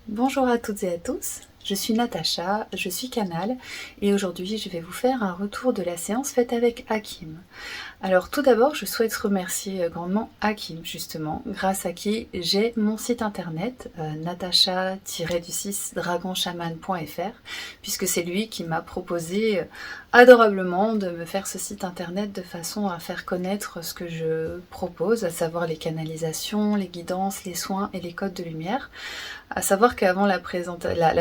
Bonjour à toutes et à tous, je suis Natacha, je suis Canal et aujourd'hui je vais vous faire un retour de la séance faite avec Hakim. Alors tout d'abord je souhaite remercier grandement Hakim justement, grâce à qui j'ai mon site internet natacha-dragonchaman.fr puisque c'est lui qui m'a proposé adorablement de me faire ce site internet de façon à faire connaître ce que je propose, à savoir les canalisations, les guidances, les soins et les codes de lumière. À savoir qu'avant la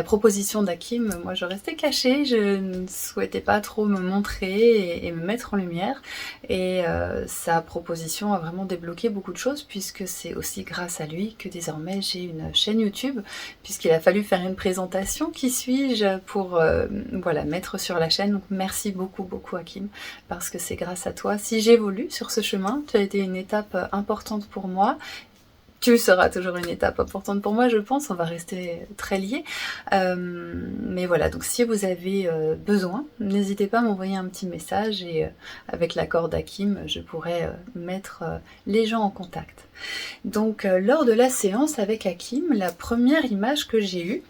proposition d'Hakim, moi je restais cachée, je ne souhaitais pas trop me montrer et me mettre en lumière. Et sa proposition a vraiment débloqué beaucoup de choses, puisque c'est aussi grâce à lui que désormais j'ai une chaîne YouTube, puisqu'il a fallu faire une présentation, qui suis-je, pour voilà, mettre sur la chaîne. Donc merci beaucoup Hakim, parce que c'est grâce à toi si j'évolue sur ce chemin. Tu as été une étape importante pour moi. Tu seras toujours une étape importante pour moi, je pense, on va rester très liés. Mais voilà, donc si vous avez besoin, n'hésitez pas à m'envoyer un petit message et avec l'accord d'Hakim, je pourrai mettre les gens en contact. Donc lors de la séance avec Hakim, la première image que j'ai eue,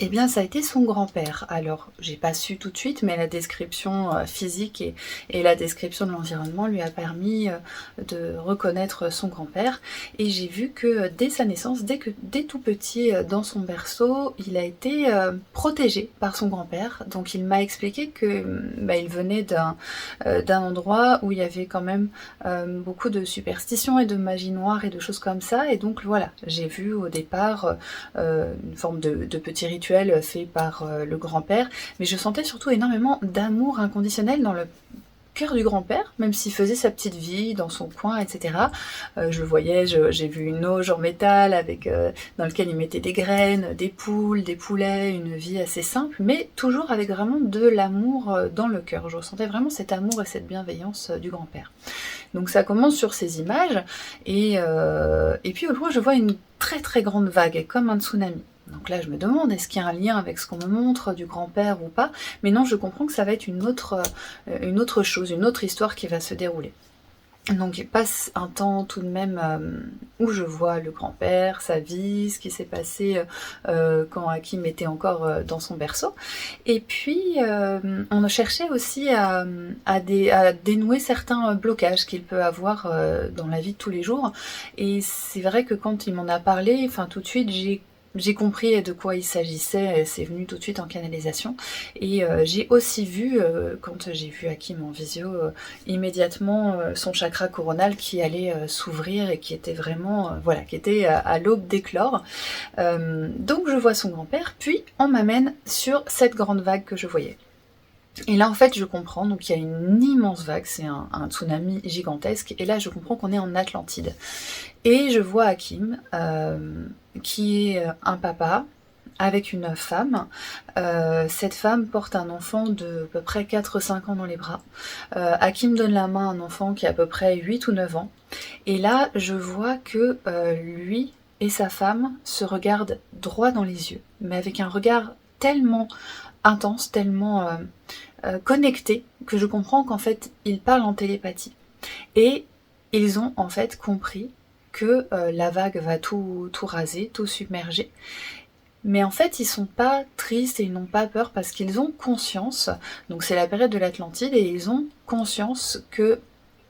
eh bien, ça a été son grand-père. Alors, j'ai pas su tout de suite, mais la description physique et la description de l'environnement lui a permis de reconnaître son grand-père. Et j'ai vu que dès sa naissance, dès tout petit dans son berceau, il a été protégé par son grand-père. Donc, il m'a expliqué que il venait d'un endroit où il y avait quand même beaucoup de superstitions et de magie noire et de choses comme ça. Et donc, voilà, j'ai vu au départ une forme de petit rituel fait par le grand-père, mais je sentais surtout énormément d'amour inconditionnel dans le cœur du grand-père, même s'il faisait sa petite vie dans son coin, etc. Je le voyais, j'ai vu une auge en métal avec, dans lequel il mettait des graines, des poules, des poulets, une vie assez simple, mais toujours avec vraiment de l'amour dans le cœur. Je ressentais vraiment cet amour et cette bienveillance du grand-père. Donc ça commence sur ces images, et puis au loin je vois une très grande vague, comme un tsunami. Donc là je me demande, est-ce qu'il y a un lien avec ce qu'on me montre du grand-père ou pas? Mais non, je comprends que ça va être une autre chose, une autre histoire qui va se dérouler. Donc il passe un temps tout de même où je vois le grand-père, sa vie, ce qui s'est passé quand Hakim était encore dans son berceau. Et puis on cherchait aussi à dénouer certains blocages qu'il peut avoir dans la vie de tous les jours. Et c'est vrai que quand il m'en a parlé, enfin tout de suite j'ai compris de quoi il s'agissait, c'est venu tout de suite en canalisation. Et j'ai aussi vu, quand j'ai vu Hakim en visio, immédiatement son chakra coronal qui allait s'ouvrir et qui était vraiment, voilà, qui était à l'aube d'éclore. Donc je vois son grand-père, puis on m'amène sur cette grande vague que je voyais. Et là en fait je comprends, donc il y a une immense vague, c'est un tsunami gigantesque, et là je comprends qu'on est en Atlantide. Et je vois Hakim, qui est un papa, avec une femme. Cette femme porte un enfant de à peu près 4-5 ans dans les bras. Hakim donne la main à un enfant qui a à peu près 8 ou 9 ans. Et là je vois que lui et sa femme se regardent droit dans les yeux, mais avec un regard tellement intense, tellement connecté, que je comprends qu'en fait ils parlent en télépathie. Et ils ont en fait compris que la vague va tout raser, tout submerger. Mais en fait, ils sont pas tristes et ils n'ont pas peur parce qu'ils ont conscience, donc c'est la période de l'Atlantide, et ils ont conscience que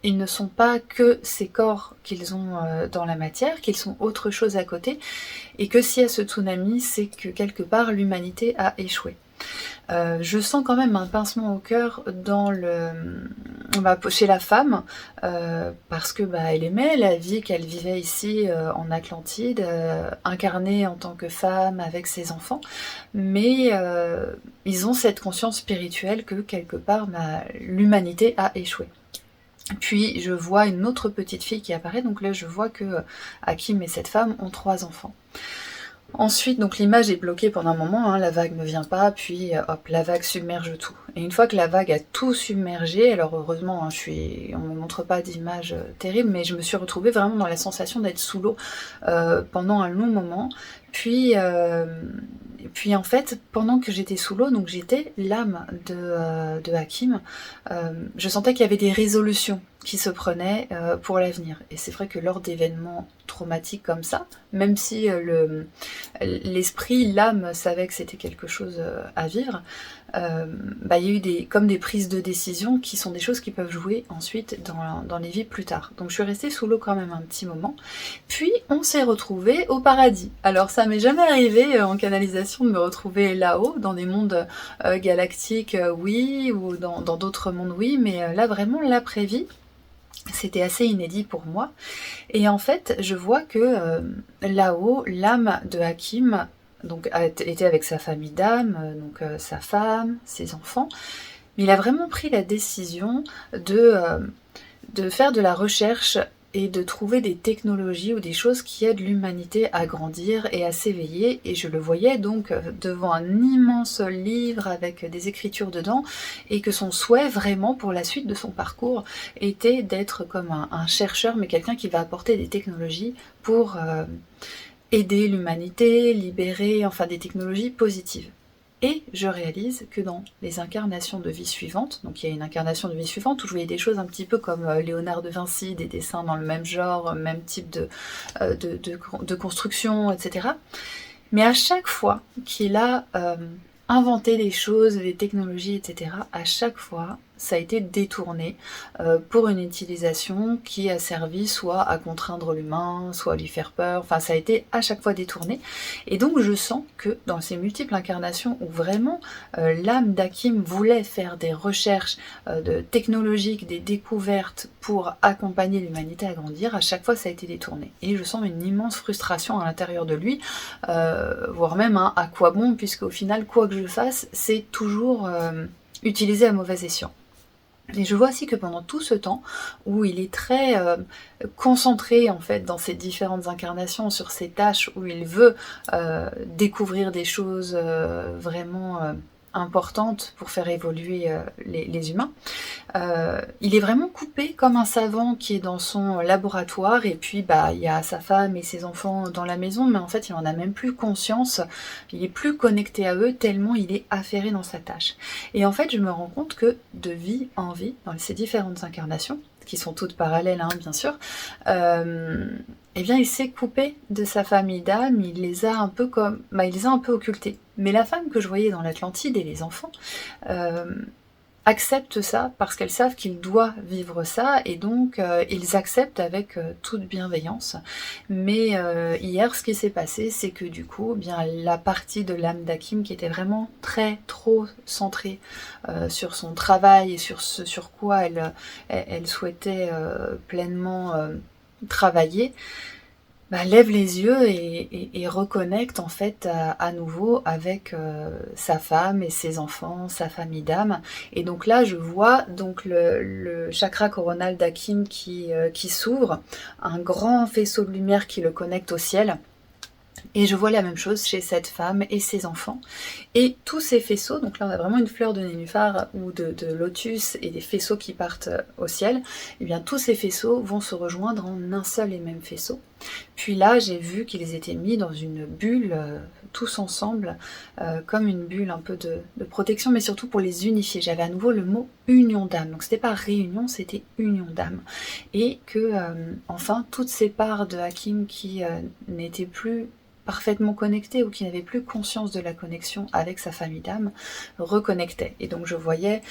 ils ne sont pas que ces corps qu'ils ont dans la matière, qu'ils sont autre chose à côté, et que s'il y a ce tsunami, c'est que quelque part l'humanité a échoué. Je sens quand même un pincement au cœur chez la femme, parce que elle aimait la vie qu'elle vivait ici en Atlantide, incarnée en tant que femme avec ses enfants, mais ils ont cette conscience spirituelle que quelque part l'humanité a échoué. Puis je vois une autre petite fille qui apparaît, donc là je vois que Hakim et cette femme ont 3 enfants. Ensuite, donc l'image est bloquée pendant un moment, la vague ne vient pas, puis hop, la vague submerge tout. Et une fois que la vague a tout submergé, alors heureusement, on ne me montre pas d'image terrible, mais je me suis retrouvée vraiment dans la sensation d'être sous l'eau pendant un long moment. Puis en fait, pendant que j'étais sous l'eau, donc j'étais l'âme de Hakim, je sentais qu'il y avait des résolutions qui se prenaient pour l'avenir. Et c'est vrai que lors d'événements traumatiques comme ça, même si l'esprit, l'âme savait que c'était quelque chose à vivre, il y a eu comme des prises de décision qui sont des choses qui peuvent jouer ensuite dans les vies plus tard. Donc je suis restée sous l'eau quand même un petit moment. Puis on s'est retrouvés au paradis. Alors ça m'est jamais arrivé en canalisation de me retrouver là-haut, dans des mondes galactiques, oui, ou dans d'autres mondes, oui, mais là vraiment l'après-vie, c'était assez inédit pour moi. Et en fait, je vois que là-haut, l'âme de Hakim donc, était avec sa famille d'âme, donc sa femme, ses enfants. Mais il a vraiment pris la décision de faire de la recherche et de trouver des technologies ou des choses qui aident l'humanité à grandir et à s'éveiller. Et je le voyais donc devant un immense livre avec des écritures dedans, et que son souhait vraiment pour la suite de son parcours était d'être comme un chercheur, mais quelqu'un qui va apporter des technologies pour aider l'humanité, libérer, enfin des technologies positives. Et je réalise que dans les incarnations de vie suivantes, donc il y a une incarnation de vie suivante où je voyais des choses un petit peu comme Léonard de Vinci, des dessins dans le même genre, même type de construction, etc. Mais à chaque fois qu'il a inventé des choses, des technologies, etc., à chaque fois, ça a été détourné pour une utilisation qui a servi soit à contraindre l'humain, soit à lui faire peur, enfin ça a été à chaque fois détourné. Et donc je sens que dans ces multiples incarnations où vraiment l'âme d'Hakim voulait faire des recherches technologiques, des découvertes pour accompagner l'humanité à grandir, à chaque fois ça a été détourné. Et je sens une immense frustration à l'intérieur de lui, voire même à quoi bon, puisque au final, quoi que je fasse, c'est toujours utilisé à mauvais escient. Et je vois aussi que pendant tout ce temps, où il est très concentré en fait dans ses différentes incarnations sur ses tâches, où il veut découvrir des choses vraiment importantes pour faire évoluer les humains, il est vraiment coupé comme un savant qui est dans son laboratoire, et puis il y a sa femme et ses enfants dans la maison, mais en fait il en a même plus conscience, il est plus connecté à eux tellement il est affairé dans sa tâche. Et en fait je me rends compte que de vie en vie, dans ces différentes incarnations, qui sont toutes parallèles bien sûr, eh bien il s'est coupé de sa famille d'âme, il les a un peu occultés. Mais la femme que je voyais dans l'Atlantide et les enfants acceptent ça parce qu'elles savent qu'ils doivent vivre ça, et donc ils acceptent avec toute bienveillance. Mais hier, ce qui s'est passé, c'est que du coup, bien la partie de l'âme d'Hakim qui était vraiment trop centrée sur son travail et sur ce sur quoi elle souhaitait pleinement travailler, lève les yeux et reconnecte en fait à nouveau avec sa femme et ses enfants, sa famille d'âme. Et donc là, je vois donc le chakra coronal d'Hakim qui s'ouvre, un grand faisceau de lumière qui le connecte au ciel. Et je vois la même chose chez cette femme et ses enfants. Et tous ces faisceaux, donc là on a vraiment une fleur de nénuphar ou de lotus et des faisceaux qui partent au ciel, et bien tous ces faisceaux vont se rejoindre en un seul et même faisceau. Puis là j'ai vu qu'ils étaient mis dans une bulle, tous ensemble, comme une bulle un peu de protection, mais surtout pour les unifier. J'avais à nouveau le mot union d'âme, donc c'était pas réunion, c'était union d'âme. Et que enfin toutes ces parts de Hakim qui n'étaient plus parfaitement connecté ou qui n'avait plus conscience de la connexion avec sa famille d'âme, reconnectait. Et donc je voyais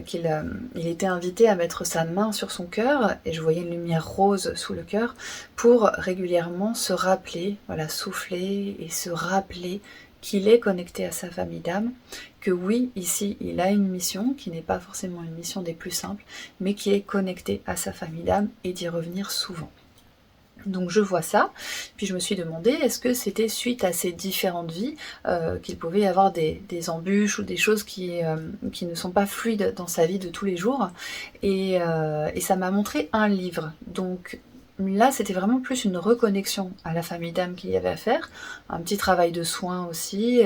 qu'il était invité à mettre sa main sur son cœur, et je voyais une lumière rose sous le cœur pour régulièrement se rappeler, souffler et se rappeler qu'il est connecté à sa famille d'âme, que oui, ici, il a une mission qui n'est pas forcément une mission des plus simples, mais qui est connecté à sa famille d'âme, et d'y revenir souvent. Donc je vois ça, puis je me suis demandé, est-ce que c'était suite à ces différentes vies qu'il pouvait y avoir des embûches ou des choses qui ne sont pas fluides dans sa vie de tous les jours, et ça m'a montré un livre. Donc là, c'était vraiment plus une reconnexion à la famille d'âme qu'il y avait à faire, un petit travail de soin aussi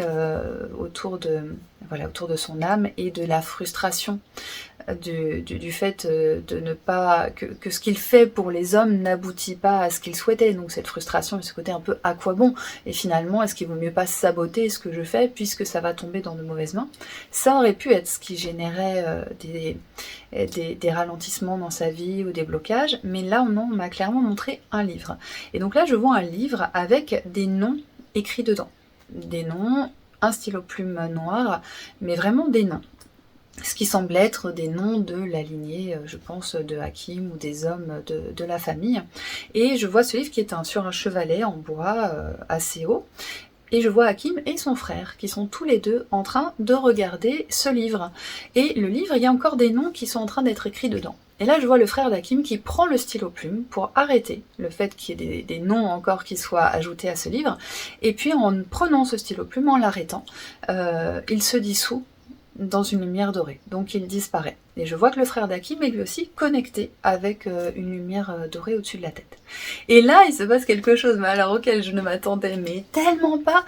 autour de son âme et de la frustration du fait de ne pas que ce qu'il fait pour les hommes n'aboutit pas à ce qu'il souhaitait. Donc cette frustration et ce côté un peu à quoi bon, et finalement est-ce qu'il vaut mieux pas saboter ce que je fais puisque ça va tomber dans de mauvaises mains. Ça aurait pu être ce qui générait des ralentissements dans sa vie ou des blocages, mais là on m'a clairement montré un livre. Et donc là je vois un livre avec des noms écrits dedans. des noms, un stylo plume noir, mais vraiment des noms. Ce qui semble être des noms de la lignée, je pense, de Hakim ou des hommes de la famille. Et je vois ce livre qui est sur un chevalet en bois assez haut. Et je vois Hakim et son frère qui sont tous les deux en train de regarder ce livre. Et le livre, il y a encore des noms qui sont en train d'être écrits dedans. Et là, je vois le frère d'Hakim qui prend le stylo plume pour arrêter le fait qu'il y ait des noms encore qui soient ajoutés à ce livre. Et puis, en prenant ce stylo plume, en l'arrêtant, il se dissout dans une lumière dorée, donc il disparaît. Et je vois que le frère d'Hakim est lui aussi connecté avec une lumière dorée au-dessus de la tête. Et là, il se passe quelque chose, mais alors auquel je ne m'attendais mais tellement pas,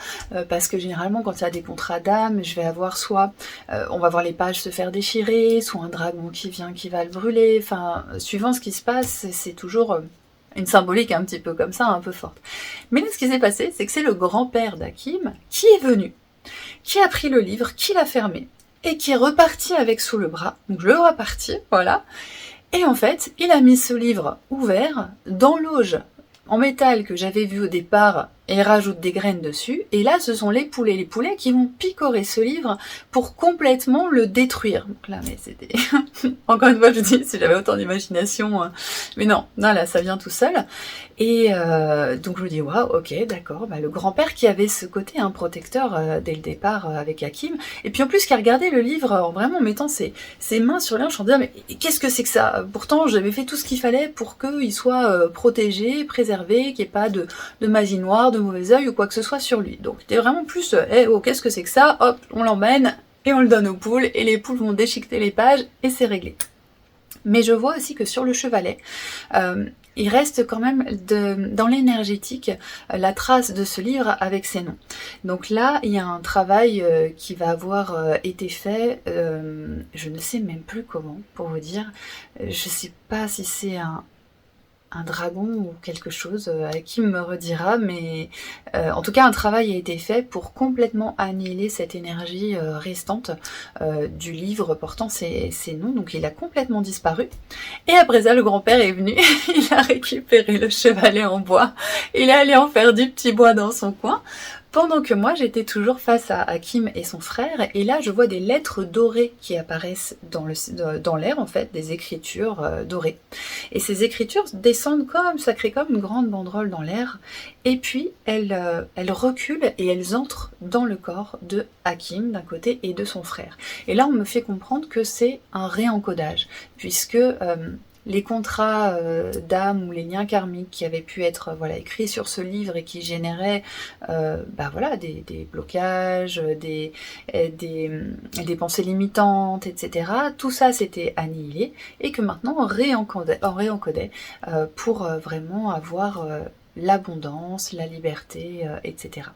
parce que généralement quand il y a des contrats d'âme, je vais avoir soit, on va voir les pages se faire déchirer, soit un dragon qui vient qui va le brûler, enfin, suivant ce qui se passe, c'est toujours une symbolique un petit peu comme ça, un peu forte. Mais là, ce qui s'est passé, c'est que c'est le grand-père d'Hakim qui est venu, qui a pris le livre, qui l'a fermé, et qui est reparti avec sous le bras, donc je le vois partir, voilà, et en fait, il a mis ce livre ouvert dans l'auge en métal que j'avais vu au départ et rajoute des graines dessus, et là ce sont les poulets qui vont picorer ce livre pour complètement le détruire. Donc là, mais c'était... Encore une fois, je dis, si j'avais autant d'imagination... Mais non, là, ça vient tout seul. Et donc je me dis, waouh, ok, d'accord, le grand-père qui avait ce côté protecteur dès le départ avec Hakim, et puis en plus qui a regardé le livre en vraiment mettant ses mains sur l'ange en disant, mais qu'est-ce que c'est que ça? Pourtant, j'avais fait tout ce qu'il fallait pour qu'il soit protégé, préservé, qu'il n'y ait pas de magie noire, de mauvais œil ou quoi que ce soit sur lui. Donc c'était vraiment plus, qu'est-ce que c'est que ça? Hop, on l'emmène et on le donne aux poules, et les poules vont déchiqueter les pages, et c'est réglé. Mais je vois aussi que sur le chevalet, il reste quand même dans l'énergétique la trace de ce livre avec ses noms. Donc là, il y a un travail qui va avoir été fait, je ne sais même plus comment, pour vous dire. Je ne sais pas si c'est un dragon ou quelque chose, qui me redira, mais en tout cas un travail a été fait pour complètement annihiler cette énergie restante du livre portant ces noms, donc il a complètement disparu. Et après ça, le grand-père est venu, il a récupéré le chevalet en bois, il est allé en faire du petit bois dans son coin, pendant que moi j'étais toujours face à Hakim et son frère, et là je vois des lettres dorées qui apparaissent dans l'air en fait, des écritures dorées. Et ces écritures descendent ça crée comme une grande banderole dans l'air, et puis elles reculent et elles entrent dans le corps de Hakim d'un côté et de son frère. Et là on me fait comprendre que c'est un réencodage, puisque les contrats d'âme ou les liens karmiques qui avaient pu être écrits sur ce livre et qui généraient des blocages, des pensées limitantes, etc. Tout ça s'était annihilé, et que maintenant on réencodait pour vraiment avoir l'abondance, la liberté, etc.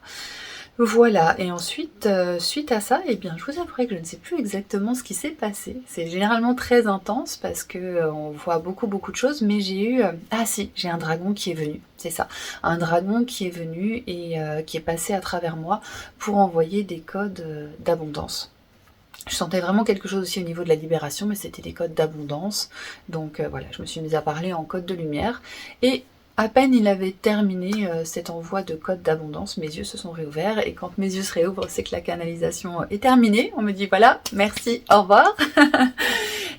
Voilà, et ensuite, suite à ça, je vous avouerai que je ne sais plus exactement ce qui s'est passé. C'est généralement très intense parce que on voit beaucoup de choses, mais j'ai un dragon qui est venu, c'est ça. Un dragon qui est venu et qui est passé à travers moi pour envoyer des codes d'abondance. Je sentais vraiment quelque chose aussi au niveau de la libération, mais c'était des codes d'abondance. Donc je me suis mise à parler en code de lumière, et à peine il avait terminé cet envoi de code d'abondance, mes yeux se sont réouverts, et quand mes yeux se réouvrent, c'est que la canalisation est terminée. On me dit voilà, merci, au revoir.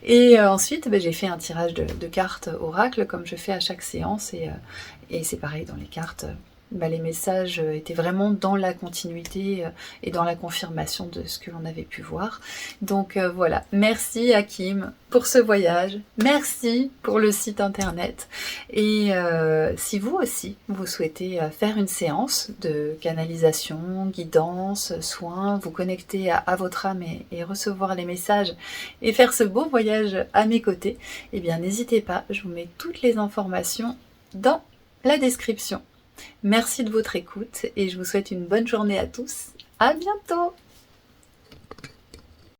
Et ensuite, j'ai fait un tirage de cartes oracle, comme je fais à chaque séance, et c'est pareil dans les cartes. Les messages étaient vraiment dans la continuité et dans la confirmation de ce que l'on avait pu voir. Donc voilà, merci Hakim pour ce voyage, merci pour le site internet, et si vous aussi vous souhaitez faire une séance de canalisation, guidance, soins, vous connecter à votre âme et recevoir les messages et faire ce beau voyage à mes côtés, n'hésitez pas, je vous mets toutes les informations dans la description. Merci de votre écoute et je vous souhaite une bonne journée à tous. À bientôt!